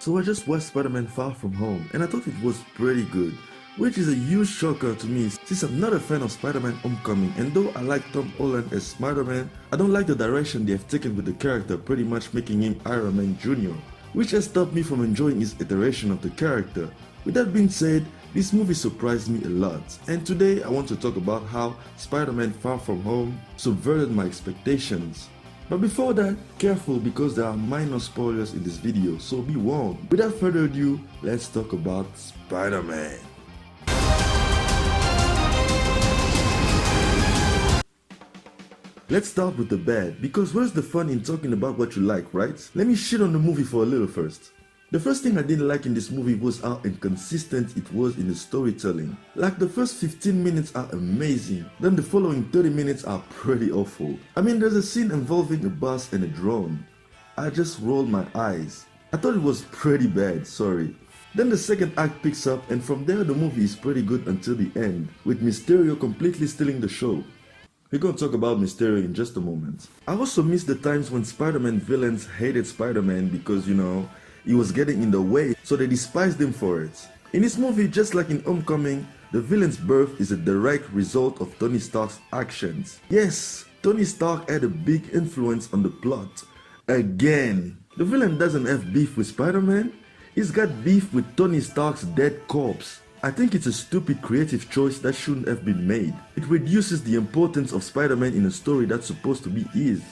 So I just watched Spider-Man Far From Home and I thought it was pretty good, which is a huge shocker to me since I'm not a fan of Spider-Man Homecoming, and though I like Tom Holland as Spider-Man, I don't like the direction they have taken with the character, pretty much making him Iron Man Jr., which has stopped me from enjoying his iteration of the character. With that being said, this movie surprised me a lot, and today I want to talk about how Spider-Man Far From Home subverted my expectations. But before that, careful because there are minor spoilers in this video, so be warned. Without further ado, let's talk about Spider-Man. Let's start with the bad, because where's the fun in talking about what you like, right? Let me shit on the movie for a little first. The first thing I didn't like in this movie was how inconsistent it was in the storytelling. Like the first 15 minutes are amazing, then the following 30 minutes are pretty awful. I mean, there's a scene involving a bus and a drone. I just rolled my eyes. I thought it was pretty bad, sorry. Then the second act picks up and from there the movie is pretty good until the end, with Mysterio completely stealing the show. We're gonna talk about Mysterio in just a moment. I also miss the times when Spider-Man villains hated Spider-Man because, he was getting in the way, so they despised him for it. In this movie, just like in Homecoming, the villain's birth is a direct result of Tony Stark's actions. Yes, Tony Stark had a big influence on the plot. Again, the villain doesn't have beef with Spider-Man, he's got beef with Tony Stark's dead corpse. I think it's a stupid creative choice that shouldn't have been made. It reduces the importance of Spider-Man in a story that's supposed to be his.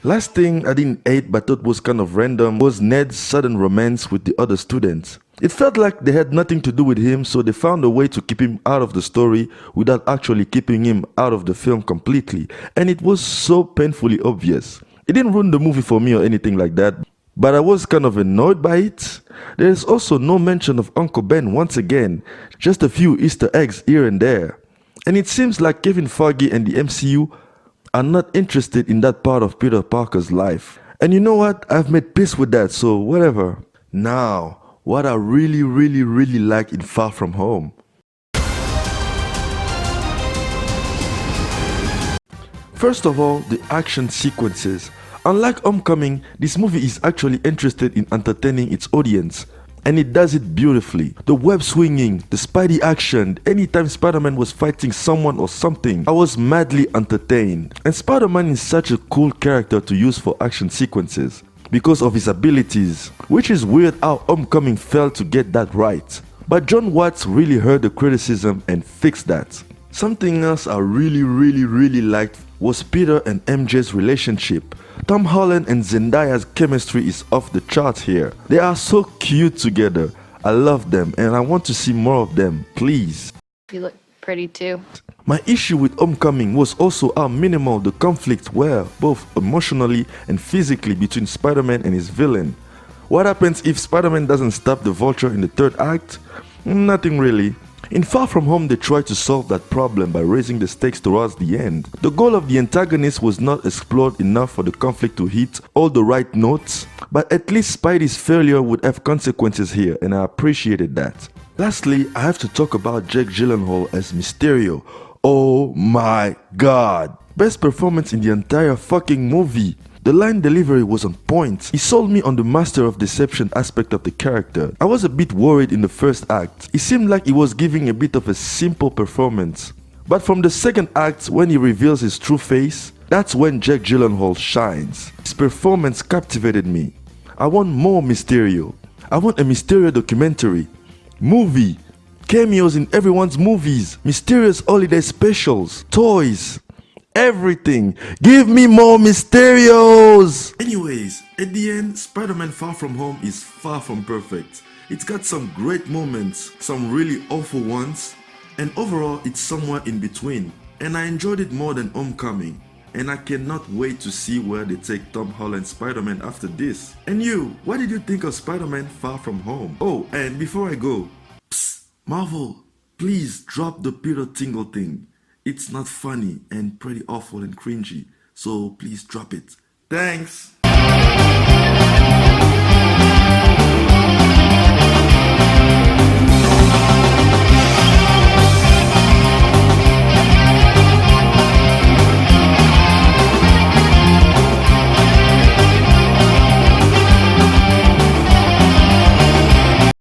Last thing I didn't hate but thought was kind of random was Ned's sudden romance with the other students. It felt like they had nothing to do with him, so they found a way to keep him out of the story without actually keeping him out of the film completely, and it was so painfully obvious. It didn't ruin the movie for me or anything like that, but I was kind of annoyed by it. There is also no mention of Uncle Ben once again, just a few Easter eggs here and there. And it seems like Kevin Feige and the MCU are not interested in that part of Peter Parker's life. And you know what? I've made peace with that, so whatever. Now, what I really like in Far From Home. First of all, the action sequences. Unlike Homecoming, this movie is actually interested in entertaining its audience. And it does it beautifully. The web swinging, the Spidey action, anytime Spider-Man was fighting someone or something, I was madly entertained. And Spider-Man is such a cool character to use for action sequences because of his abilities, which is weird how Homecoming failed to get that right. But John Watts really heard the criticism and fixed that. Something else I really liked was Peter and MJ's relationship. Tom Holland and Zendaya's chemistry is off the charts here. They are so cute together. I love them and I want to see more of them, please. You look pretty too. My issue with Homecoming was also how minimal the conflicts were, both emotionally and physically, between Spider-Man and his villain. What happens if Spider-Man doesn't stop the Vulture in the third act? Nothing really. In Far From Home, they tried to solve that problem by raising the stakes towards the end. The goal of the antagonist was not explored enough for the conflict to hit all the right notes, but at least Spidey's failure would have consequences here, and I appreciated that. Lastly, I have to talk about Jake Gyllenhaal as Mysterio. Oh my god! Best performance in the entire fucking movie. The line delivery was on point. He sold me on the master of deception aspect of the character. I was a bit worried in the first act. It seemed like he was giving a bit of a simple performance. But from the second act, when he reveals his true face, that's when Jake Gyllenhaal shines. His performance captivated me. I want more Mysterio. I want a Mysterio documentary. Movie. Cameos in everyone's movies. Mysterio's holiday specials. Toys. Everything. Give me more Mysterios! Anyways, at the end, Spider-Man Far From Home is far from perfect. It's got some great moments, some really awful ones, and overall it's somewhere in between. And I enjoyed it more than Homecoming. And I cannot wait to see where they take Tom Holland's Spider-Man after this. And you, what did you think of Spider-Man Far From Home? Oh, and before I go, psst, Marvel, please drop the Peter Tingle thing. It's not funny and pretty awful and cringy, so please drop it. Thanks!